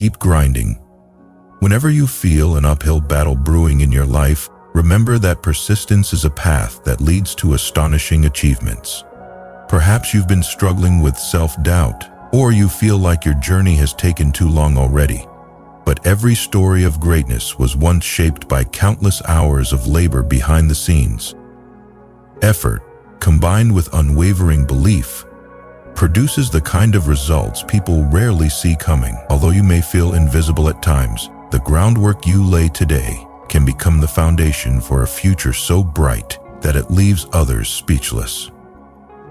Keep grinding. Whenever you feel an uphill battle brewing in your life, remember that persistence is a path that leads to astonishing achievements. Perhaps you've been struggling with self-doubt, or you feel like your journey has taken too long already. But every story of greatness was once shaped by countless hours of labor behind the scenes. Effort, combined with unwavering belief, produces the kind of results people rarely see coming. Although you may feel invisible at times, the groundwork you lay today can become the foundation for a future so bright that it leaves others speechless.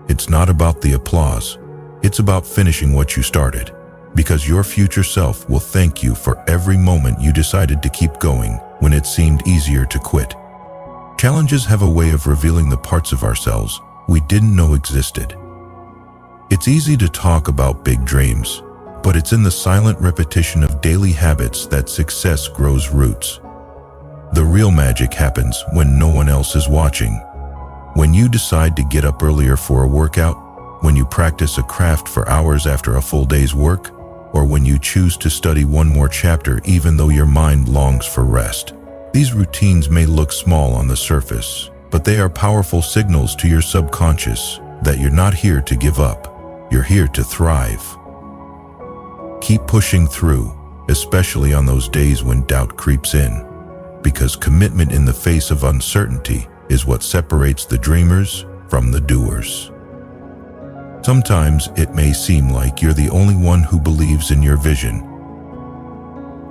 It's not about the applause, it's about finishing what you started, because your future self will thank you for every moment you decided to keep going when it seemed easier to quit. Challenges have a way of revealing the parts of ourselves we didn't know existed. It's easy to talk about big dreams, but it's in the silent repetition of daily habits that success grows roots. The real magic happens when no one else is watching. When you decide to get up earlier for a workout, when you practice a craft for hours after a full day's work, or when you choose to study one more chapter even though your mind longs for rest. These routines may look small on the surface, but they are powerful signals to your subconscious that you're not here to give up. You're here to thrive. Keep pushing through, especially on those days when doubt creeps in, because commitment in the face of uncertainty is what separates the dreamers from the doers. Sometimes it may seem like you're the only one who believes in your vision.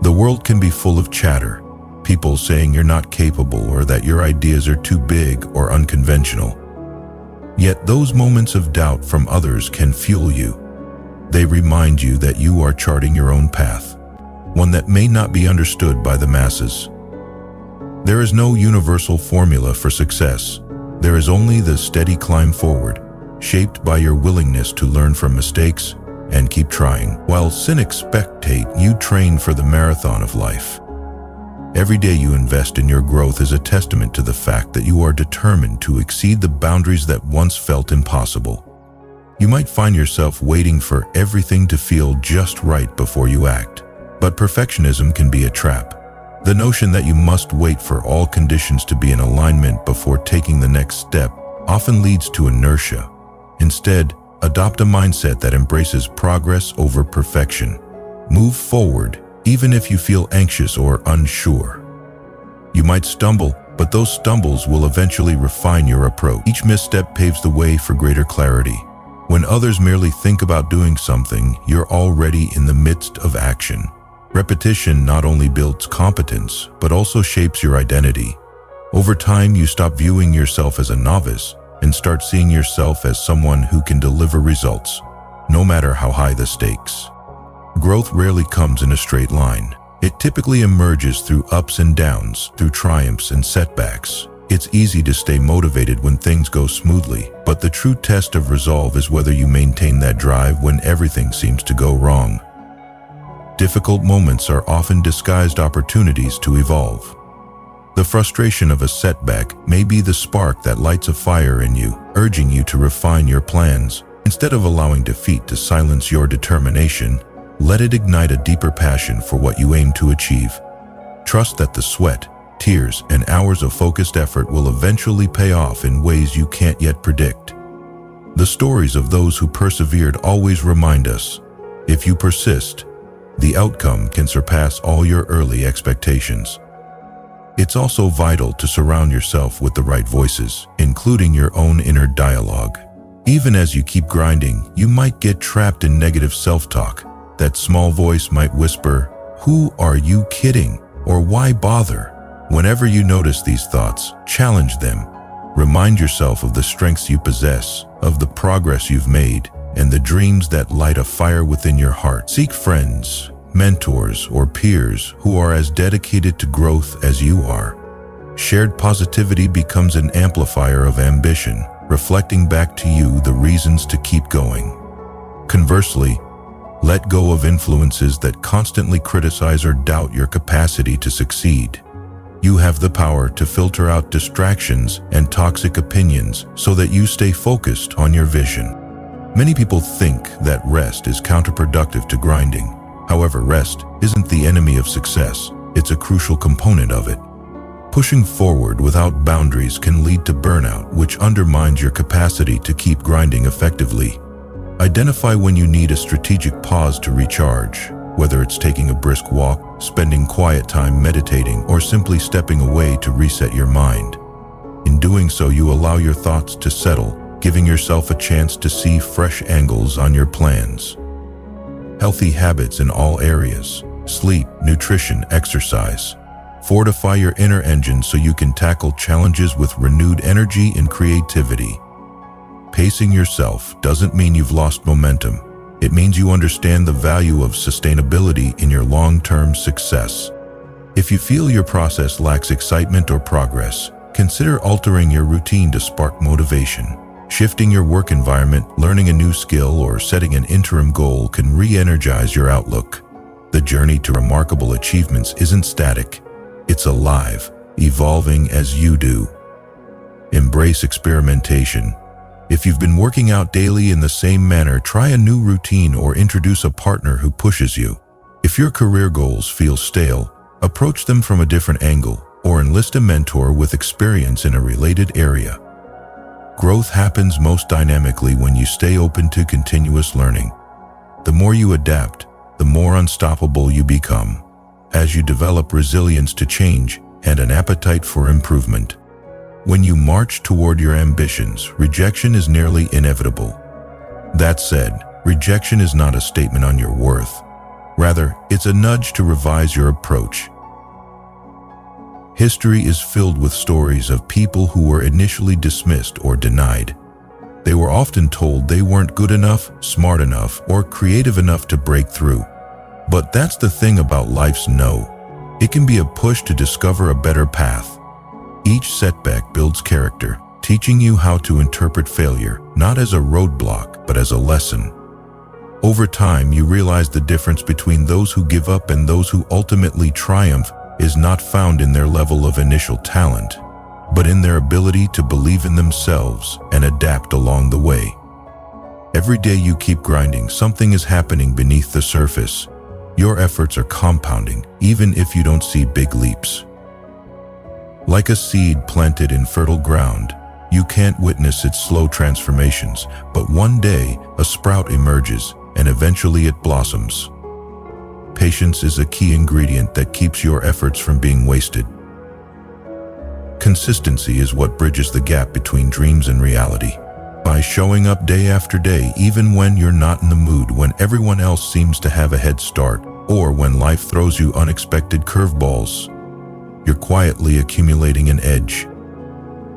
The world can be full of chatter, people saying you're not capable or that your ideas are too big or unconventional. Yet those moments of doubt from others can fuel you. They remind you that you are charting your own path, one that may not be understood by the masses. There is no universal formula for success. There is only the steady climb forward, shaped by your willingness to learn from mistakes and keep trying. While cynics spectate, you train for the marathon of life. Every day you invest in your growth is a testament to the fact that you are determined to exceed the boundaries that once felt impossible. You might find yourself waiting for everything to feel just right before you act, but perfectionism can be a trap. The notion that you must wait for all conditions to be in alignment before taking the next step often leads to inertia. Instead, adopt a mindset that embraces progress over perfection. Move forward, even if you feel anxious or unsure. You might stumble, but those stumbles will eventually refine your approach. Each misstep paves the way for greater clarity. When others merely think about doing something, you're already in the midst of action. Repetition not only builds competence, but also shapes your identity. Over time, you stop viewing yourself as a novice and start seeing yourself as someone who can deliver results, no matter how high the stakes. Growth rarely comes in a straight line. It typically emerges through ups and downs, through triumphs and setbacks. It's easy to stay motivated when things go smoothly, but the true test of resolve is whether you maintain that drive when everything seems to go wrong. Difficult moments are often disguised opportunities to evolve. The frustration of a setback may be the spark that lights a fire in you, urging you to refine your plans. Instead of allowing defeat to silence your determination, let it ignite a deeper passion for what you aim to achieve. Trust that the sweat, tears, and hours of focused effort will eventually pay off in ways you can't yet predict. The stories of those who persevered always remind us, if you persist, the outcome can surpass all your early expectations. It's also vital to surround yourself with the right voices, including your own inner dialogue. Even as you keep grinding, you might get trapped in negative self-talk. That small voice might whisper, "Who are you kidding?" or "Why bother?" Whenever you notice these thoughts, challenge them. Remind yourself of the strengths you possess, of the progress you've made, and the dreams that light a fire within your heart. Seek friends, mentors, or peers who are as dedicated to growth as you are. Shared positivity becomes an amplifier of ambition, reflecting back to you the reasons to keep going. Conversely, let go of influences that constantly criticize or doubt your capacity to succeed. You have the power to filter out distractions and toxic opinions so that you stay focused on your vision. Many people think that rest is counterproductive to grinding, However, rest isn't the enemy of success, it's a crucial component of it. Pushing forward without boundaries can lead to burnout, which undermines your capacity to keep grinding effectively. Identify when you need a strategic pause to recharge, whether it's taking a brisk walk, spending quiet time meditating, or simply stepping away to reset your mind. In doing so, you allow your thoughts to settle, giving yourself a chance to see fresh angles on your plans. Healthy habits in all areas: sleep, nutrition, exercise. Fortify your inner engine so you can tackle challenges with renewed energy and creativity. Pacing yourself doesn't mean you've lost momentum. It means you understand the value of sustainability in your long-term success. If you feel your process lacks excitement or progress, consider altering your routine to spark motivation. Shifting your work environment, learning a new skill, or setting an interim goal can re-energize your outlook. The journey to remarkable achievements isn't static. It's alive, evolving as you do. Embrace experimentation. If you've been working out daily in the same manner, try a new routine or introduce a partner who pushes you. If your career goals feel stale, approach them from a different angle or enlist a mentor with experience in a related area. Growth happens most dynamically when you stay open to continuous learning. The more you adapt, the more unstoppable you become, as you develop resilience to change and an appetite for improvement. When you march toward your ambitions, rejection is nearly inevitable. That said, rejection is not a statement on your worth. Rather, it's a nudge to revise your approach. History is filled with stories of people who were initially dismissed or denied. They were often told they weren't good enough, smart enough, or creative enough to break through. But that's the thing about life's no. It can be a push to discover a better path. Each setback builds character, teaching you how to interpret failure, not as a roadblock, but as a lesson. Over time, you realize the difference between those who give up and those who ultimately triumph is not found in their level of initial talent, but in their ability to believe in themselves and adapt along the way. Every day you keep grinding, something is happening beneath the surface. Your efforts are compounding, even if you don't see big leaps. Like a seed planted in fertile ground, you can't witness its slow transformations, but one day a sprout emerges and eventually it blossoms. Patience is a key ingredient that keeps your efforts from being wasted. Consistency is what bridges the gap between dreams and reality. By showing up day after day, even when you're not in the mood, when everyone else seems to have a head start, or when life throws you unexpected curveballs, you're quietly accumulating an edge.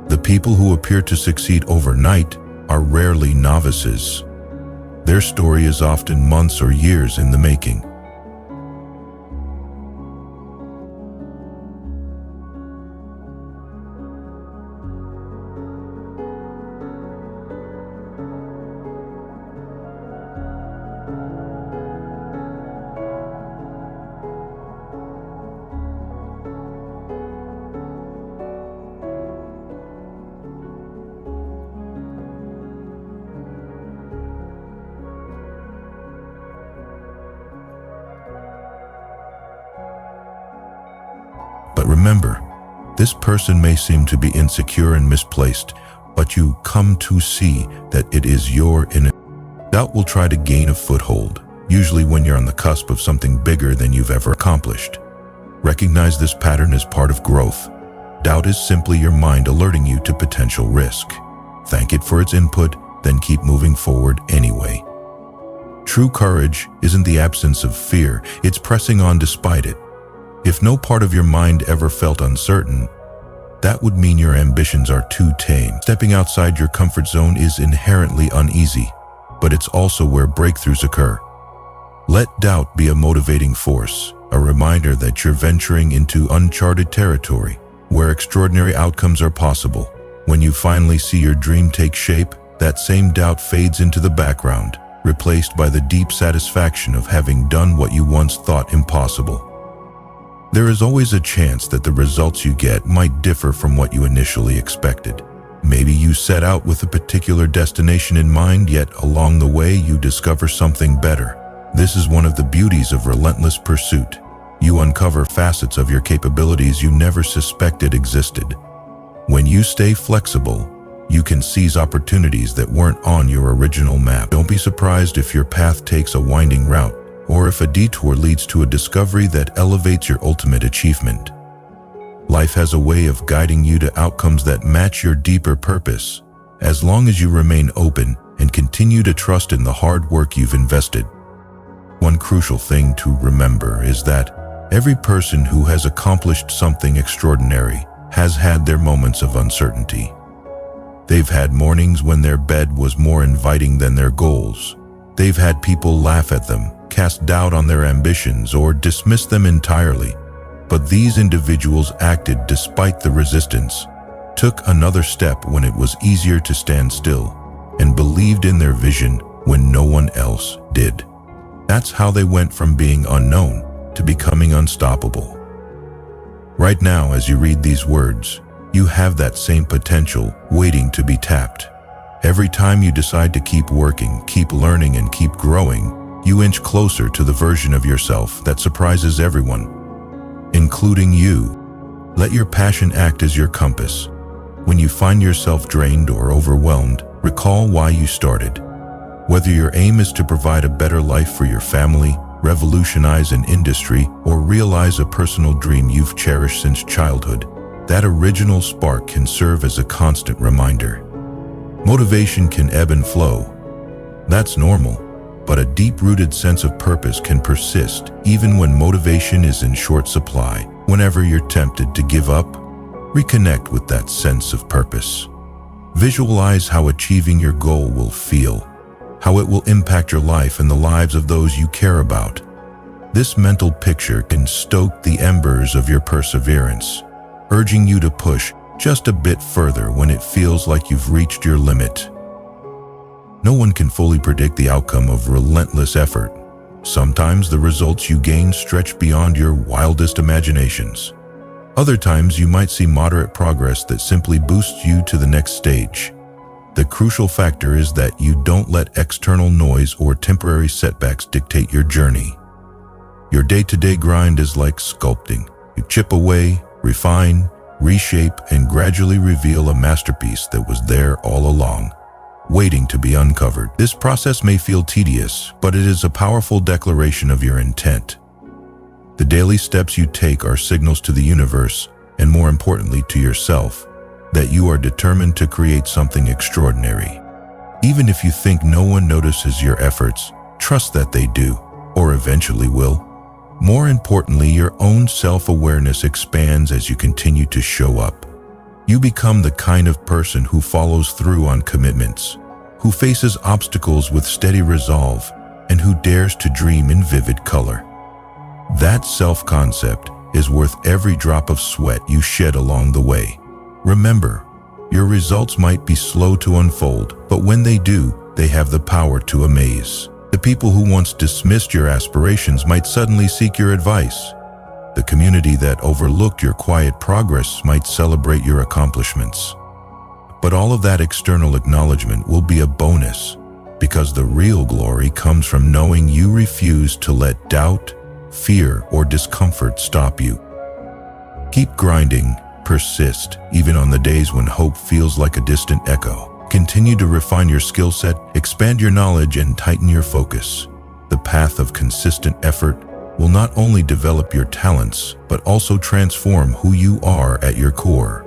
The people who appear to succeed overnight are rarely novices. Their story is often months or years in the making. But remember, this person may seem to be insecure and misplaced, but you come to see that it is your inner doubt will try to gain a foothold, usually when you're on the cusp of something bigger than you've ever accomplished. Recognize this pattern as part of growth. Doubt is simply your mind alerting you to potential risk. Thank it for its input, then keep moving forward anyway. True courage isn't the absence of fear, it's pressing on despite it. If no part of your mind ever felt uncertain, that would mean your ambitions are too tame. Stepping outside your comfort zone is inherently uneasy, but it's also where breakthroughs occur. Let doubt be a motivating force, a reminder that you're venturing into uncharted territory, where extraordinary outcomes are possible. When you finally see your dream take shape, that same doubt fades into the background, replaced by the deep satisfaction of having done what you once thought impossible. There is always a chance that the results you get might differ from what you initially expected. Maybe you set out with a particular destination in mind, yet along the way you discover something better. This is one of the beauties of relentless pursuit. You uncover facets of your capabilities you never suspected existed. When you stay flexible, you can seize opportunities that weren't on your original map. Don't be surprised if your path takes a winding route, or if a detour leads to a discovery that elevates your ultimate achievement. Life has a way of guiding you to outcomes that match your deeper purpose, as long as you remain open and continue to trust in the hard work you've invested. One crucial thing to remember is that every person who has accomplished something extraordinary has had their moments of uncertainty. They've had mornings when their bed was more inviting than their goals. They've had people laugh at them, cast doubt on their ambitions, or dismiss them entirely. But these individuals acted despite the resistance, took another step when it was easier to stand still, and believed in their vision when no one else did. That's how they went from being unknown to becoming unstoppable. Right now, as you read these words, you have that same potential waiting to be tapped. Every time you decide to keep working, keep learning, and keep growing, you inch closer to the version of yourself that surprises everyone, including you. Let your passion act as your compass. When you find yourself drained or overwhelmed, recall why you started. Whether your aim is to provide a better life for your family, revolutionize an industry, or realize a personal dream you've cherished since childhood, that original spark can serve as a constant reminder. Motivation can ebb and flow. That's normal, but a deep-rooted sense of purpose can persist even when motivation is in short supply. Whenever you're tempted to give up, reconnect with that sense of purpose. Visualize how achieving your goal will feel, how it will impact your life and the lives of those you care about. This mental picture can stoke the embers of your perseverance, urging you to push just a bit further when it feels like you've reached your limit. No one can fully predict the outcome of relentless effort. Sometimes the results you gain stretch beyond your wildest imaginations. Other times you might see moderate progress that simply boosts you to the next stage. The crucial factor is that you don't let external noise or temporary setbacks dictate your journey. Your day-to-day grind is like sculpting. You chip away, refine, reshape, and gradually reveal a masterpiece that was there all along, waiting to be uncovered. This process may feel tedious, but it is a powerful declaration of your intent. The daily steps you take are signals to the universe, and more importantly to yourself, that you are determined to create something extraordinary. Even if you think no one notices your efforts, trust that they do, or eventually will. More importantly, your own self-awareness expands as you continue to show up. You become the kind of person who follows through on commitments, who faces obstacles with steady resolve, and who dares to dream in vivid color. That self-concept is worth every drop of sweat you shed along the way. Remember, your results might be slow to unfold, but when they do, they have the power to amaze. The people who once dismissed your aspirations might suddenly seek your advice. The community that overlooked your quiet progress might celebrate your accomplishments. But all of that external acknowledgement will be a bonus, because the real glory comes from knowing you refuse to let doubt, fear, or discomfort stop you. Keep grinding, persist, even on the days when hope feels like a distant echo. Continue to refine your skill set, expand your knowledge, and tighten your focus. The path of consistent effort will not only develop your talents, but also transform who you are at your core.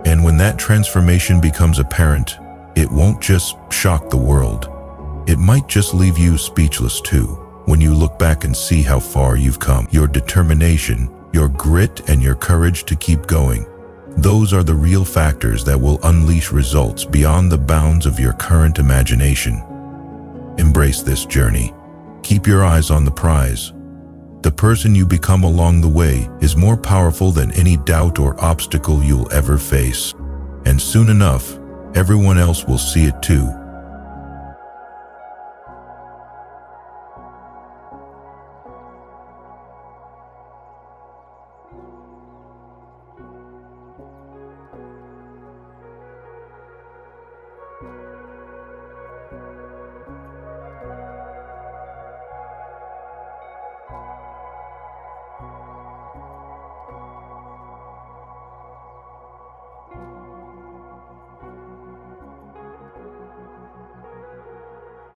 And when that transformation becomes apparent, it won't just shock the world. It might just leave you speechless too, when you look back and see how far you've come. Your determination, your grit, and your courage to keep going. Those are the real factors that will unleash results beyond the bounds of your current imagination. Embrace this journey. Keep your eyes on the prize. The person you become along the way is more powerful than any doubt or obstacle you'll ever face. And soon enough, everyone else will see it too.